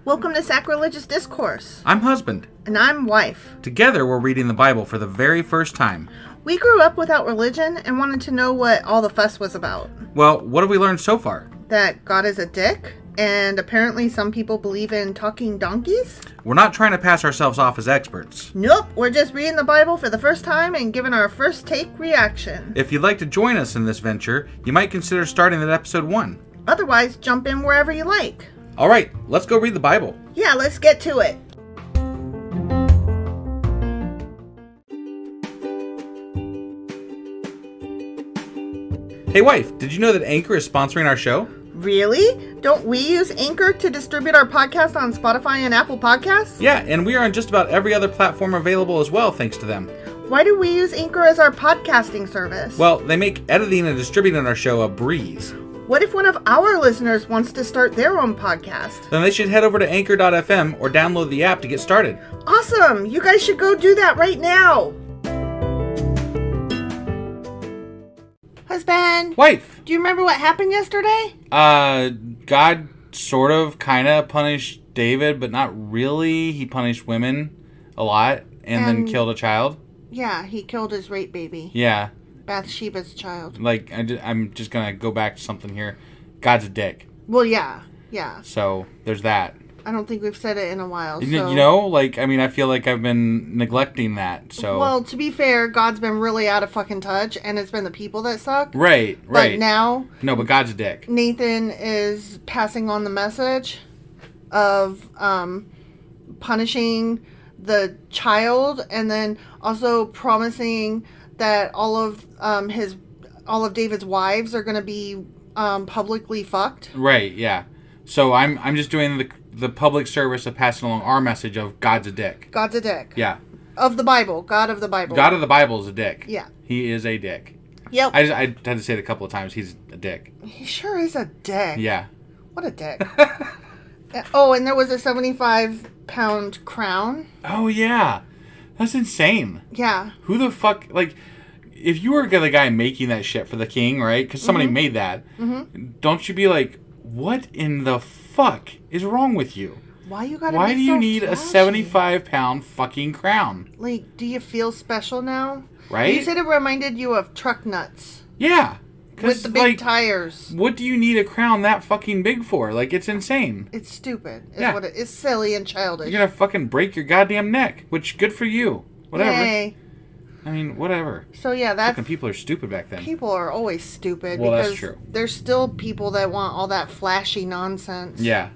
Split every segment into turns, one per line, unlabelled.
Welcome to Sacrilegious Discourse.
I'm husband.
And I'm wife.
Together, we're reading the Bible for the very first time.
We grew up without religion and wanted to know what all the fuss was about.
Well, what have we learned so far?
That God is a dick, and apparently some people believe in talking donkeys.
We're not trying to pass ourselves off as experts.
Nope, we're just reading the Bible for the first time and giving our first take reaction.
If you'd like to join us in this venture, you might consider starting at episode 1.
Otherwise, jump in wherever you like.
All right, let's go read the Bible.
Yeah, let's get to it.
Hey wife, did you know that Anchor is sponsoring our show?
Really? Don't we use Anchor to distribute our podcast on Spotify and Apple Podcasts?
Yeah, and we are on just about every other platform available as well, thanks to them.
Why do we use Anchor as our podcasting service?
Well, they make editing and distributing our show a breeze.
What if one of our listeners wants to start their own podcast?
Then they should head over to anchor.fm or download the app to get started.
Awesome! You guys should go do that right now! Husband!
Wife!
Do you remember what happened yesterday?
God sort of, kind of punished David, but not really. He punished women a lot and then killed a child.
Yeah, he killed his rape baby.
Yeah.
Bathsheba's child.
Like, I'm just going to go back to something here. God's a dick.
Well, yeah.
So, there's that.
I don't think we've said it in a while.
You know, like, I mean, I feel like I've been neglecting that, so.
Well, to be fair, God's been really out of fucking touch, and it's been the people that suck.
Right.
But now.
No, but God's a dick.
Nathan is passing on the message of punishing the child, and then also promising that all of David's wives are going to be publicly fucked.
Right. Yeah. So I'm just doing the public service of passing along our message of God's a dick.
God's a dick.
Yeah.
Of the Bible. God of the Bible.
God of the Bible is a dick.
Yeah.
He is a dick.
Yep.
I had to say it a couple of times. He's a dick.
He sure is a dick.
Yeah.
What a dick. Oh, and there was a 75-pound crown.
Oh, yeah. That's insane.
Yeah.
Who the fuck, like, if you were the guy making that shit for the king, right? Because somebody made that. Mm-hmm. Don't you be like, what in the fuck is wrong with you?
Why you gotta
Why
be
do you
so
need
flashy?
a 75-pound fucking crown?
Like, do you feel special now?
Right?
You said it reminded you of truck nuts.
Yeah.
With the big tires.
What do you need a crown that fucking big for? Like, it's insane.
It's stupid.
Yeah.
What it's silly and childish.
You're gonna fucking break your goddamn neck, which, good for you. Whatever.
Yay.
I mean, whatever.
So, yeah, that's...
Fucking people are stupid back then.
People are always stupid.
Well,
because
that's true.
There's still people that want all that flashy nonsense.
Yeah.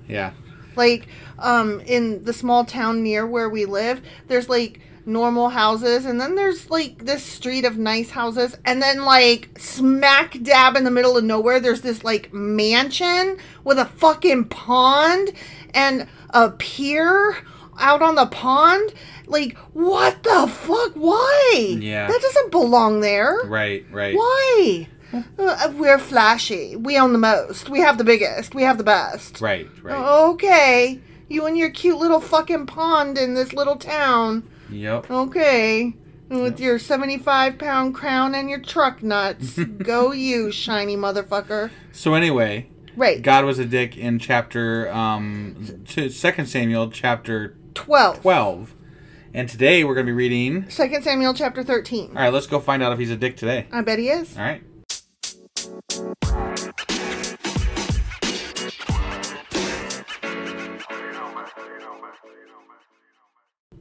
Like, in the small town near where we live, there's, like, normal houses, and then there's, like, this street of nice houses, and then, like, smack dab in the middle of nowhere, there's this, like, mansion with a fucking pond and a pier out on the pond. Like, what the fuck? Why?
Yeah.
That doesn't belong there.
Right.
Why? We're flashy. We own the most. We have the biggest. We have the best.
Right.
Okay. You and your cute little fucking pond in this little town.
Yep.
Okay. With your 75-pound crown and your truck nuts. Go you, shiny motherfucker.
So anyway.
Right.
God was a dick in chapter, 2 Samuel chapter
12.
And today we're going to be reading
2 Samuel chapter 13.
All right, let's go find out if he's a dick today.
I bet he is.
All right.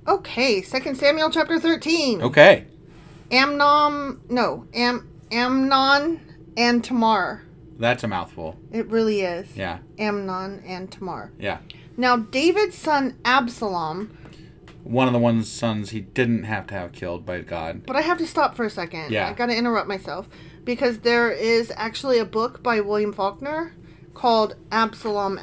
Okay, 2 Samuel chapter 13.
Okay.
Amnon and Tamar.
That's a mouthful.
It really is.
Yeah.
Amnon and Tamar.
Yeah.
Now, David's son Absalom...
One of the sons he didn't have to have killed by God.
But I have to stop for a second.
Yeah.
I gotta interrupt myself. Because there is actually a book by William Faulkner called Absalom.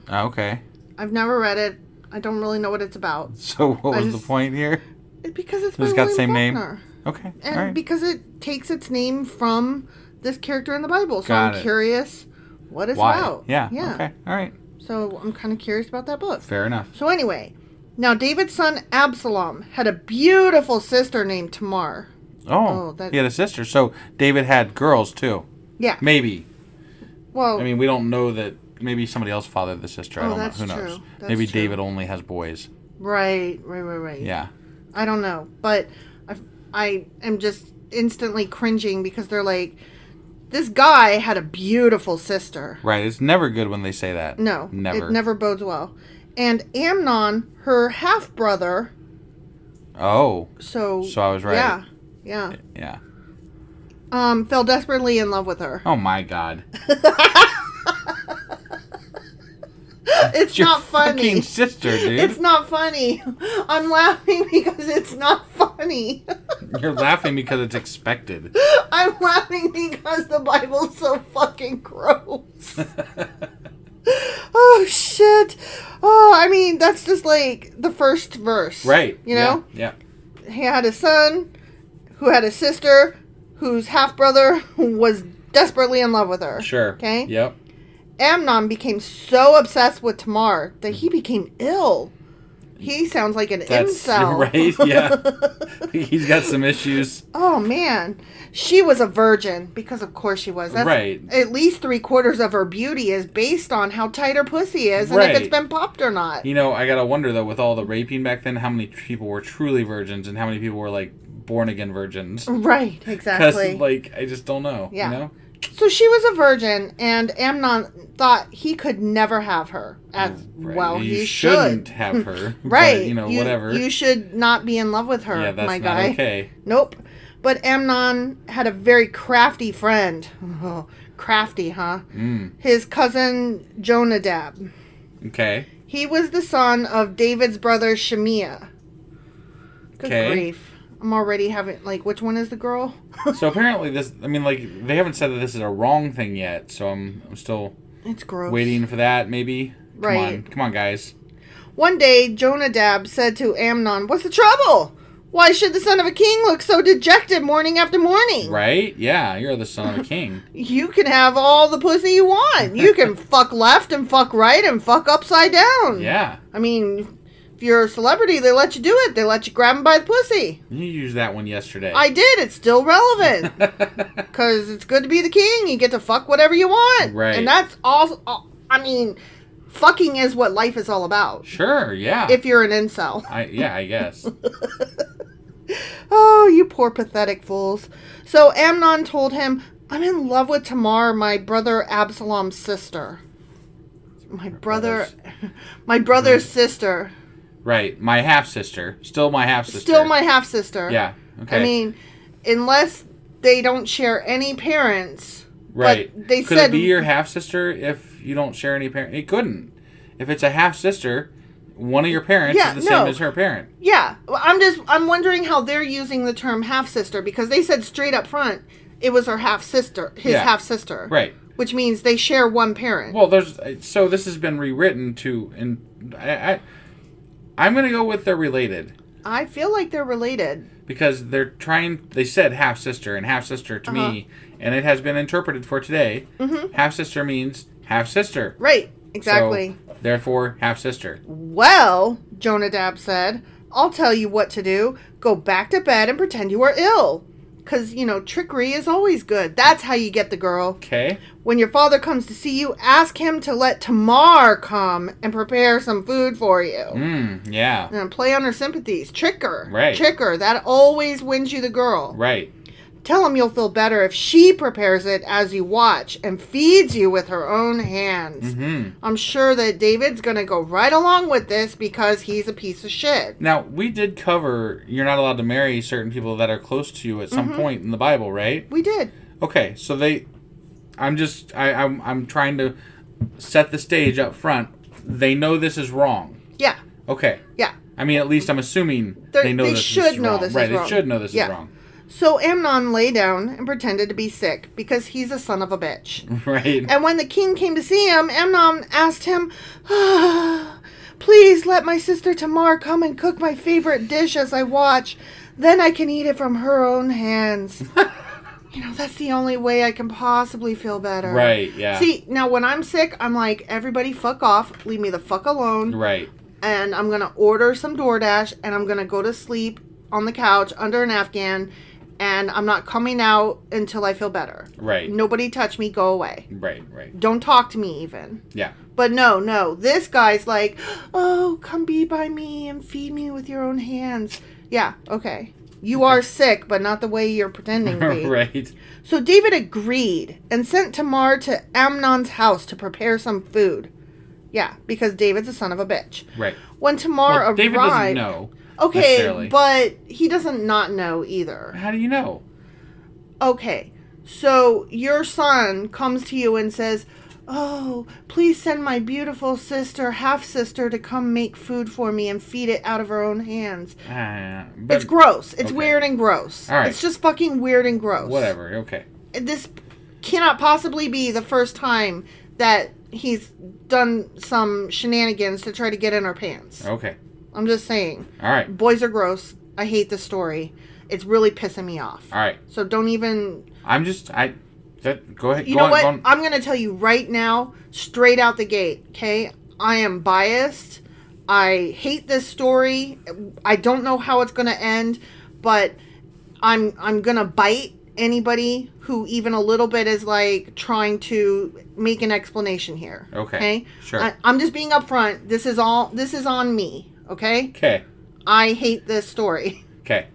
Oh, okay.
I've never read it. I don't really know what it's about.
So what was the point here?
Because it's by
It's got the
William
same
Faulkner.
name? Okay.
And
all right.
because it takes its name from this character in the Bible. So
Got
I'm
it.
curious what it's
Why?
about.
Yeah. Okay. All right.
So I'm kind of curious about that book.
Fair enough.
So anyway, now David's son Absalom had a beautiful sister named Tamar.
He had a sister. So David had girls too.
Yeah.
Maybe.
Well,
I mean, we don't know that, maybe somebody else fathered the sister. I don't know. Who knows? Maybe
true.
David only has boys.
Right.
Yeah.
I don't know, but I am just instantly cringing because they're like, this guy had a beautiful sister.
Right. It's never good when they say that.
No.
Never.
It never bodes well. And Amnon, her half-brother...
Oh.
So
I was right.
Yeah.
Yeah.
Fell desperately in love with her.
Oh, my God.
It's not funny.
Fucking sister, dude.
It's not funny. I'm laughing because it's not funny.
You're laughing because it's expected.
I'm laughing because the Bible's so fucking gross. Oh, shit. Oh, I mean, that's just like the first verse.
Right.
You know?
Yeah.
He had a son who had a sister whose half-brother was desperately in love with her.
Sure.
Okay?
Yep.
Amnon became so obsessed with Tamar that he became ill. He sounds like an incel.
Right, yeah. He's got some issues.
Oh, man. She was a virgin, because of course she was. That's
right.
At least 3/4 of her beauty is based on how tight her pussy is and if it's been popped or not.
You know, I gotta wonder, though, with all the raping back then, how many people were truly virgins and how many people were, like, born-again virgins.
Right, exactly.
Because, like, I just don't know,
yeah.
you know?
So she was a virgin, and Amnon thought he could never have her. As well, he
shouldn't have her.
Right.
But, you know, whatever.
You should not be in love with her,
yeah, that's
my
not
guy.
okay.
Nope. But Amnon had a very crafty friend. Oh, crafty, huh? His cousin Jonadab.
Okay.
He was the son of David's brother Shemiah. Good grief. I'm already having, like, which one is the girl?
So apparently this, I mean, like, they haven't said that this is a wrong thing yet, so I'm still
it's gross.
Waiting for that, maybe.
Right.
Come on, guys.
One day, Jonadab said to Amnon, "What's the trouble? Why should the son of a king look so dejected morning after morning?"
Right? Yeah, you're the son of a king.
You can have all the pussy you want. You can fuck left and fuck right and fuck upside down.
Yeah.
I mean, if you're a celebrity, they let you do it. They let you grab them by the pussy.
You used that one yesterday.
I did. It's still relevant. Because it's good to be the king. You get to fuck whatever you want.
Right.
And that's all. I mean, fucking is what life is all about.
Sure, yeah.
If you're an incel.
I guess.
Oh, you poor pathetic fools. So Amnon told him, "I'm in love with Tamar, my brother Absalom's sister." My brother's sister.
Right. My half-sister. Still my half-sister.
Still my half-sister.
Yeah. Okay.
I mean, unless they don't share any parents.
Right.
But they
Could
said,
it be your half-sister if you don't share any parents? It couldn't. If it's a half-sister, one of your parents is the same as her parent.
Yeah. I'm wondering how they're using the term half-sister, because they said straight up front it was her half-sister, his half-sister.
Right.
Which means they share one parent.
Well, so this has been rewritten to, and I'm going to go with they're related.
I feel like they're related.
Because they said half-sister, and half-sister to me, and it has been interpreted for today, half-sister means half-sister.
Right, exactly.
So, therefore, half-sister.
Well, Jonadab said, "I'll tell you what to do. Go back to bed and pretend you are ill. Because, trickery is always good. That's how you get the girl.
Okay.
When your father comes to see you, ask him to let Tamar come and prepare some food for you."
Yeah.
And play on her sympathies. Trick her.
Right.
Trick her. That always wins you the girl.
Right.
Tell him you'll feel better if she prepares it as you watch and feeds you with her own hands. I'm sure that David's going to go right along with this because he's a piece of shit.
Now, we did cover you're not allowed to marry certain people that are close to you at some point in the Bible, right?
We did.
Okay, so I'm trying to set the stage up front. They know this is wrong.
Yeah.
Okay.
Yeah.
I mean, at least I'm assuming they know this is wrong. They should know this is wrong. Right, they should know this is wrong.
So Amnon lay down and pretended to be sick because he's a son of a bitch.
Right.
And when the king came to see him, Amnon asked him, "Please let my sister Tamar come and cook my favorite dish as I watch. Then I can eat it from her own hands." That's the only way I can possibly feel better.
Right, yeah.
See, now when I'm sick, I'm like, everybody fuck off. Leave me the fuck alone.
Right.
And I'm going to order some DoorDash and I'm going to go to sleep on the couch under an Afghan And I'm not coming out until I feel better.
Right.
Nobody touch me. Go away.
Right. Right.
Don't talk to me even.
Yeah.
But no. This guy's like, oh, come be by me and feed me with your own hands. Yeah, okay. You are sick, but not the way you're pretending to be.
Right.
So David agreed and sent Tamar to Amnon's house to prepare some food. Yeah, because David's a son of a bitch.
Right.
When Tamar arrived...
David doesn't know.
Okay, but he doesn't not know either.
How do you know?
Okay, so your son comes to you and says, oh, please send my beautiful sister, half-sister, to come make food for me and feed it out of her own hands. It's gross. It's weird and gross.
All right.
It's just fucking weird and gross.
Whatever, okay.
This cannot possibly be the first time that he's done some shenanigans to try to get in our pants.
Okay.
I'm just saying.
All right.
Boys are gross. I hate this story. It's really pissing me off.
All right.
So don't even...
Go ahead.
You know what? I'm going to tell you right now, straight out the gate, okay? I am biased. I hate this story. I don't know how it's going to end, but I'm going to bite anybody who even a little bit is like trying to make an explanation here.
Okay? Sure.
I'm just being upfront. This is on me, okay?
Okay.
I hate this story.
Okay.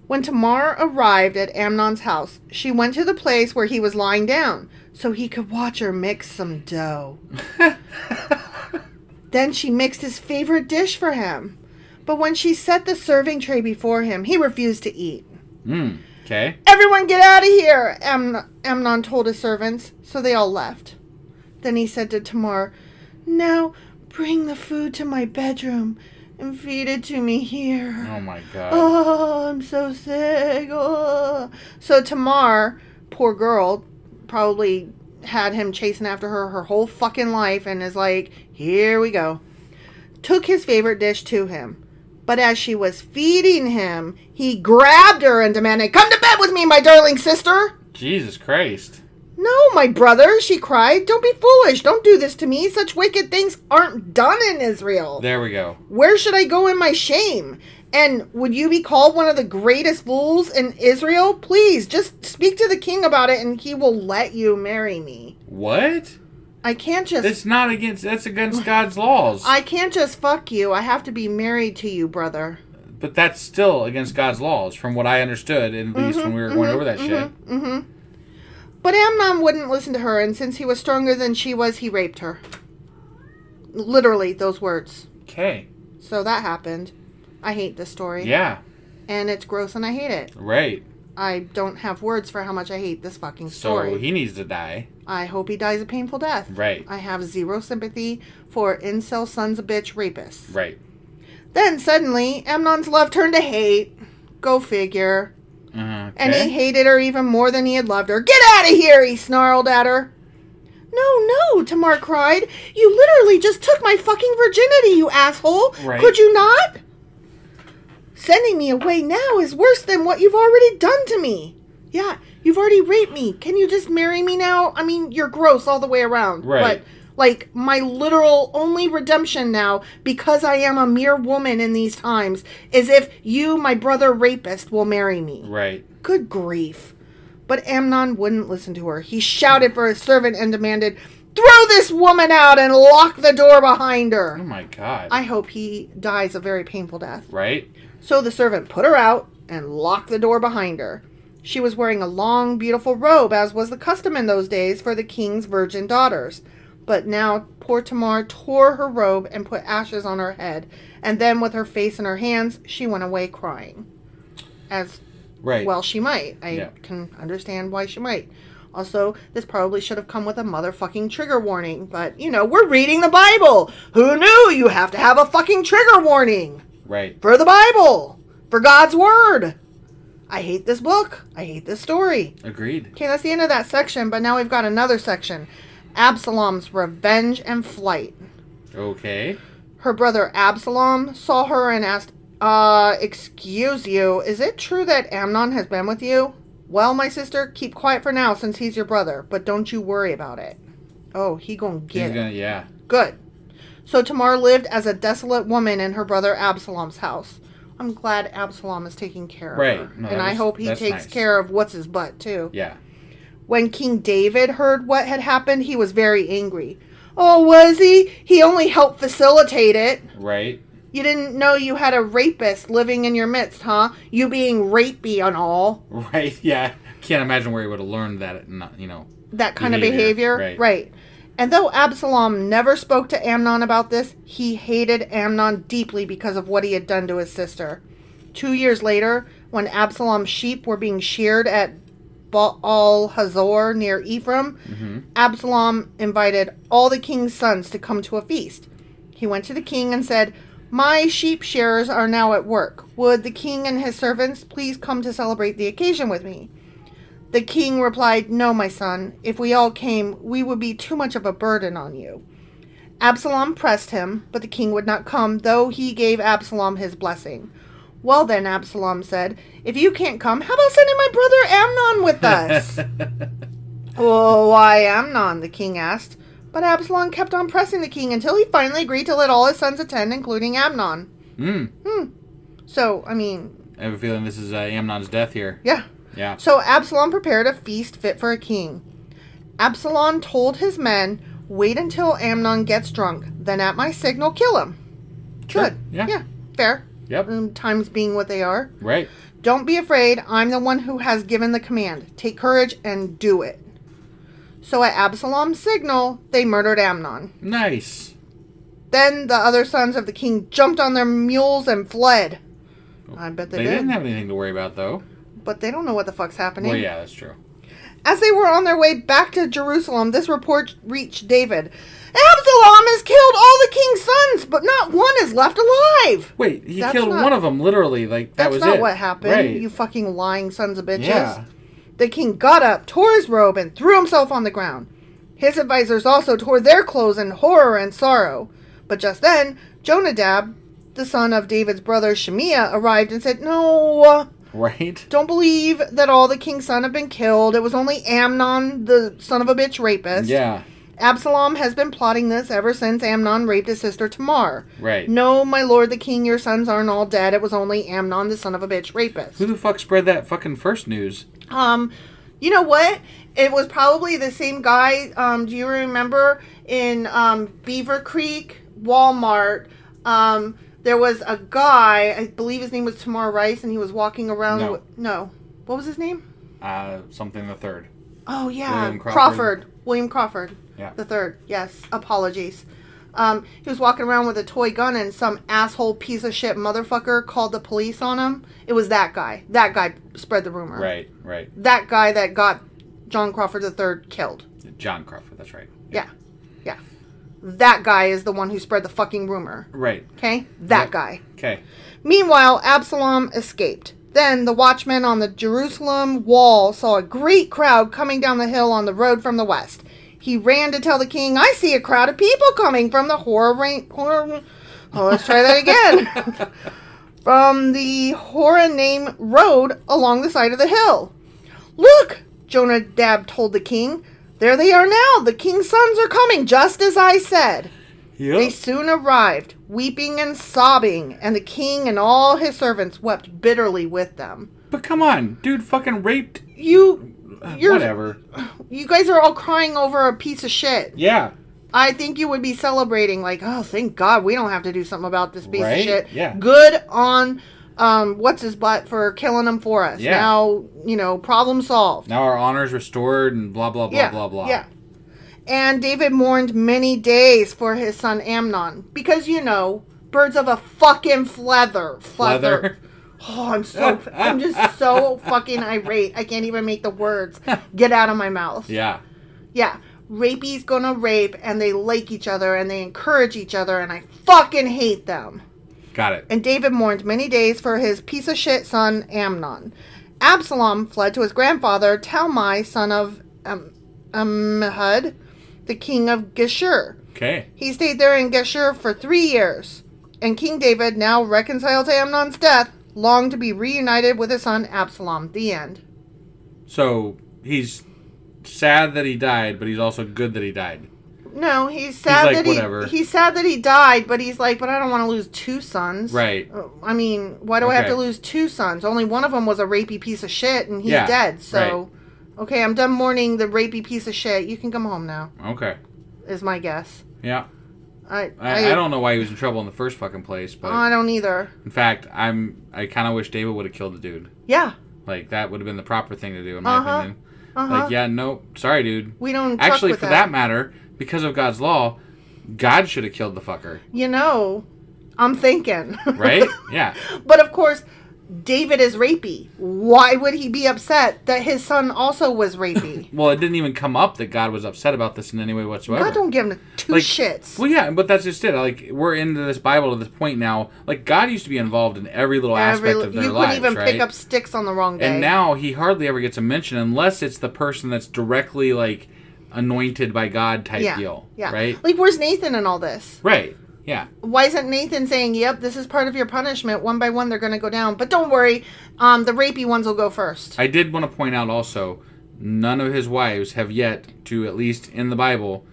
When Tamar arrived at Amnon's house, she went to the place where he was lying down so he could watch her mix some dough. Then she mixed his favorite dish for him. But when she set the serving tray before him, he refused to eat.
Okay.
Everyone get out of here, Amnon told his servants, so they all left. Then he said to Tamar, now bring the food to my bedroom and feed it to me here.
Oh my God.
Oh, I'm so sick. Oh. So Tamar, poor girl, probably had him chasing after her whole fucking life and is like, here we go. Took his favorite dish to him. But as she was feeding him, he grabbed her and demanded, come to bed with me, my darling sister.
Jesus Christ.
No, my brother, she cried. Don't be foolish. Don't do this to me. Such wicked things aren't done in Israel.
There we go.
Where should I go in my shame? And would you be called one of the greatest fools in Israel? Please, just speak to the king about it and he will let you marry me.
What?
I can't just...
That's against God's laws.
I can't just fuck you. I have to be married to you, brother.
But that's still against God's laws, from what I understood, at least when we were going over that shit.
But Amnon wouldn't listen to her, and since he was stronger than she was, he raped her. Literally, those words.
Okay.
So that happened. I hate this story.
Yeah.
And it's gross and I hate it.
Right.
I don't have words for how much I hate this fucking story.
So he needs to die.
I hope he dies a painful death.
Right.
I have zero sympathy for incel sons of bitch rapists.
Right.
Then suddenly, Amnon's love turned to hate. Go figure.
Okay.
And he hated her even more than he had loved her. Get out of here, he snarled at her. No, Tamar cried. You literally just took my fucking virginity, you asshole.
Right.
Could you not? Sending me away now is worse than what you've already done to me. Yeah, you've already raped me. Can you just marry me now? I mean, you're gross all the way around.
Right.
But, like, my literal only redemption now, because I am a mere woman in these times, is if you, my brother rapist, will marry me.
Right.
Good grief. But Amnon wouldn't listen to her. He shouted for his servant and demanded, throw this woman out and lock the door behind her.
Oh my God.
I hope he dies a very painful death.
Right.
So the servant put her out and locked the door behind her. She was wearing a long, beautiful robe, as was the custom in those days for the king's virgin daughters. But now poor Tamar tore her robe and put ashes on her head, and then with her face in her hands, she went away crying. As well she might. I can understand why she might. Also, this probably should have come with a motherfucking trigger warning, but, you know, we're reading the Bible. Who knew you have to have a fucking trigger warning?
Right.
For the Bible. For God's Word. I hate this book. I hate this story.
Agreed. Okay,
that's the end of that section, but now we've got another section. Absalom's revenge and flight.
Okay.
Her brother Absalom saw her and asked, excuse you, is it true that Amnon has been with you? Well, my sister, keep quiet for now since he's your brother, but don't you worry about it. Oh, he gonna get it.
Yeah.
Good. So Tamar lived as a desolate woman in her brother Absalom's house. I'm glad Absalom is taking care of
Right.
her.
No,
and I hope he takes
nice.
care of what's his butt, too.
Yeah.
When King David heard what had happened, he was very angry. Oh, was he? He only helped facilitate it.
Right.
You didn't know you had a rapist living in your midst, huh? You being rapey and all.
Right, yeah. Can't imagine where he would have learned that,
That kind of behavior.
Right.
And though Absalom never spoke to Amnon about this, he hated Amnon deeply because of what he had done to his sister. 2 years later, when Absalom's sheep were being sheared at Baal Hazor near Ephraim, Absalom invited all the king's sons to come to a feast. He went to the king and said, "My sheep shearers are now at work. Would the king and his servants please come to celebrate the occasion with me?" The king replied, "No, my son. If we all came, we would be too much of a burden on you." Absalom pressed him, but the king would not come, though he gave Absalom his blessing. "Well then," Absalom said, "if you can't come, how about sending my brother Amnon with us?" "Oh, why Amnon?" the king asked. But Absalom kept on pressing the king until he finally agreed to let all his sons attend, including Amnon. So, I
have a feeling this is Amnon's death here.
Yeah.
Yeah.
So Absalom prepared a feast fit for a king. Absalom told his men, "Wait until Amnon gets drunk, then at my signal kill him."
Sure.
Good.
Yeah.
Fair.
Yep.
Times being what they are.
Right.
"Don't be afraid. I'm the one who has given the command. Take courage and do it." So at Absalom's signal, they murdered Amnon.
Nice.
Then the other sons of the king jumped on their mules and fled. I bet they did.
They didn't have anything to worry about, though.
But they don't know what the fuck's happening.
Well, yeah, that's true.
As they were on their way back to Jerusalem, this report reached David. "Absalom has killed all the king's sons, but not one is left alive."
Wait, he killed one of them, literally. Like, that was it.
That's not what happened,
right.
You fucking lying sons of bitches.
Yeah.
The king got up, tore his robe, and threw himself on the ground. His advisors also tore their clothes in horror and sorrow. But just then, Jonadab, the son of David's brother Shemiah, arrived and said, "No,
Right?
don't believe that all the king's sons have been killed. It was only Amnon, the son of a bitch rapist.
Yeah.
Absalom has been plotting this ever since Amnon raped his sister Tamar.
Right.
No, my lord the king, your sons aren't all dead. It was only Amnon, the son of a bitch rapist."
Who the fuck spread that fucking first news?
You know what? It was probably the same guy. Do you remember in Beaver Creek, Walmart, there was a guy, I believe his name was Tamar Rice, and he was walking around. No. What was his name?
Something the third.
Oh, yeah.
William Crawford.
William Crawford.
Yeah.
The third. Yes. Apologies. He was walking around with a toy gun, and some asshole piece of shit motherfucker called the police on him. It was that guy. That guy spread the rumor.
Right.
That guy that got John Crawford III killed.
John Crawford, that's right.
Yeah. That guy is the one who spread the fucking rumor.
Right.
Okay? That guy.
Okay.
Meanwhile, Absalom escaped. Then the watchman on the Jerusalem wall saw a great crowd coming down the hill on the road from the west. He ran to tell the king, "I see a crowd of people coming from the let's try that again. From the Horonaim road along the side of the hill." "Look," Jonadab told the king. "There they are now. The king's sons are coming, just as I said."
Yep.
They soon arrived, weeping and sobbing, and the king and all his servants wept bitterly with them.
But come on, dude fucking raped...
You're...
Whatever.
You guys are all crying over a piece of shit.
Yeah.
I think you would be celebrating, like, "Oh, thank God we don't have to do something about this piece of shit."
Yeah.
Good on, what's his butt for killing him for us.
Yeah.
Now, problem solved.
Now our honor's restored and blah, blah, blah, blah, blah.
Yeah. And David mourned many days for his son Amnon. Because, birds of a fucking feather.
Leather.
Oh, I'm just so fucking irate. I can't even make the words get out of my mouth.
Yeah.
Yeah. Rapey's gonna rape, and they like each other, and they encourage each other, and I fucking hate them.
Got it.
And David mourned many days for his piece of shit son Amnon. Absalom fled to his grandfather Talmai, son of Ammihud, the king of Geshur.
Okay.
He stayed there in Geshur for 3 years. And King David, now reconciled to Amnon's death, longed to be reunited with his son Absalom. The end.
So, he's sad that he died, but he's also good that he died.
No, he's sad
like,
that
whatever.
he's sad that he died, but he's like, but I don't want to lose 2 sons.
Right.
I mean, why do I have to lose 2 sons? Only one of them was a rapey piece of shit, and he's dead. So, okay, I'm done mourning the rapey piece of shit. You can come home now.
Okay.
Is my guess.
Yeah.
I
don't know why he was in trouble in the first fucking place, but
I don't either.
In fact, I kind of wish David would have killed the dude.
Yeah.
Like, that would have been the proper thing to do, in my opinion. Like, yeah, no, sorry, dude.
We don't
actually, for that matter, because of God's law, God should have killed the fucker.
You know, I'm thinking.
Right? Yeah.
But of course, David is rapey. Why would he be upset that his son also was rapey?
Well, it didn't even come up that God was upset about this in any way whatsoever.
God don't give him 2 shits.
Well, yeah, but that's just it. Like, we're into this Bible to this point now. Like, God used to be involved in every little aspect of their lives,
You couldn't even pick up sticks on the wrong day.
And now he hardly ever gets a mention unless it's the person that's directly, like, anointed by God type deal. Yeah. Right?
Like, where's Nathan in all this?
Right. Yeah.
Why isn't Nathan saying, yep, this is part of your punishment. One by one, they're going to go down. But don't worry, the rapey ones will go first.
I did want to point out also, none of his wives have yet to, at least in the Bible,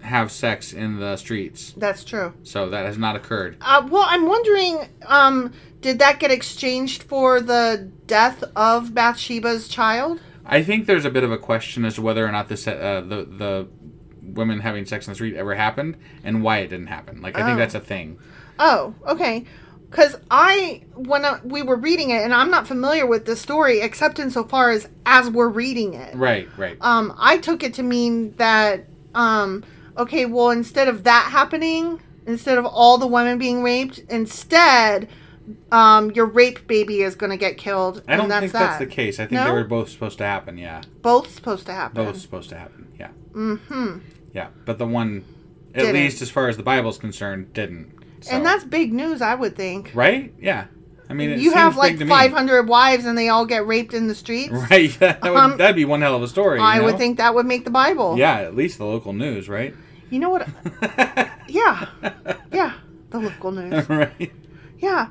have sex in the streets.
That's true.
So that has not occurred.
Well, I'm wondering, did that get exchanged for the death of Bathsheba's child?
I think there's a bit of a question as to whether or not this the women having sex in the street ever happened and why it didn't happen. Like, I think that's a thing.
Oh, okay. Because when we were reading it, and I'm not familiar with the story except insofar as we're reading it.
Right.
I took it to mean that, okay, well, instead of that happening, instead of all the women being raped, instead, your rape baby is going to get killed.
I don't think that's the case. I think they were both supposed to happen, yeah.
Both supposed to happen?
Both supposed to happen, yeah.
Mm-hmm.
Yeah, but the one, at least as far as the Bible's concerned, didn't. So.
And that's big news, I would think.
Right? Yeah. I mean,
you have like 500 wives and they all get raped in the streets?
Right. That'd be one hell of a story.
I would think that would make the Bible.
Yeah, at least the local news, right?
You know what? Yeah. Yeah, the local news.
Right.
Yeah.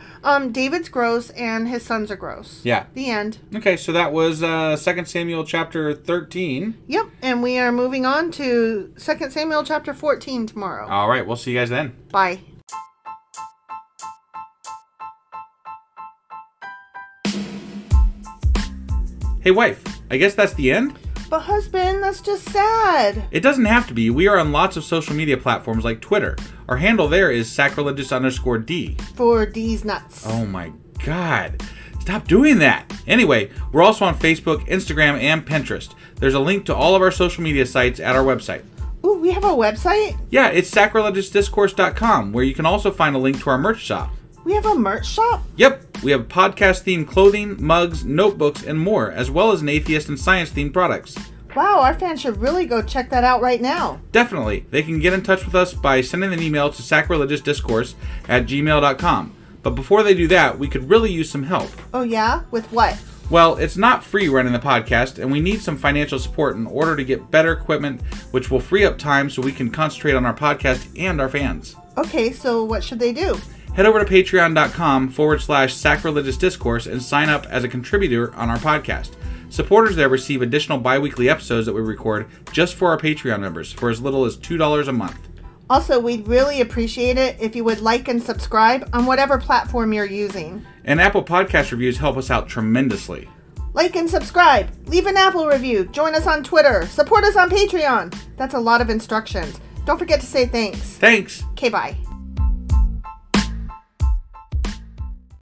David's gross and his sons are gross.
Yeah.
The end.
Okay, so that was 2 Samuel chapter 13.
Yep, and we are moving on to 2 Samuel chapter 14 tomorrow.
All right, we'll see you guys then.
Bye.
Hey, wife, I guess that's the end?
But husband, that's just sad.
It doesn't have to be. We are on lots of social media platforms like Twitter. Our handle there is sacrilegious_D.
For D's nuts.
Oh my God. Stop doing that. Anyway, we're also on Facebook, Instagram, and Pinterest. There's a link to all of our social media sites at our website.
Ooh, we have a website?
Yeah, it's sacrilegiousdiscourse.com, where you can also find a link to our merch shop.
We have a merch shop?
Yep. We have podcast-themed clothing, mugs, notebooks, and more, as well as an atheist and science-themed products.
Wow, our fans should really go check that out right now.
Definitely. They can get in touch with us by sending an email to sacrilegiousdiscourse@gmail.com. But before they do that, we could really use some help.
Oh yeah? With what?
Well, it's not free running the podcast, and we need some financial support in order to get better equipment, which will free up time so we can concentrate on our podcast and our fans.
Okay, so what should they do?
Head over to patreon.com/sacrilegiousdiscourse and sign up as a contributor on our podcast. Supporters there receive additional bi-weekly episodes that we record just for our Patreon members for as little as $2 a month.
Also, we'd really appreciate it if you would like and subscribe on whatever platform you're using.
And Apple Podcast reviews help us out tremendously.
Like and subscribe. Leave an Apple review. Join us on Twitter. Support us on Patreon. That's a lot of instructions. Don't forget to say thanks.
Thanks.
Okay, bye.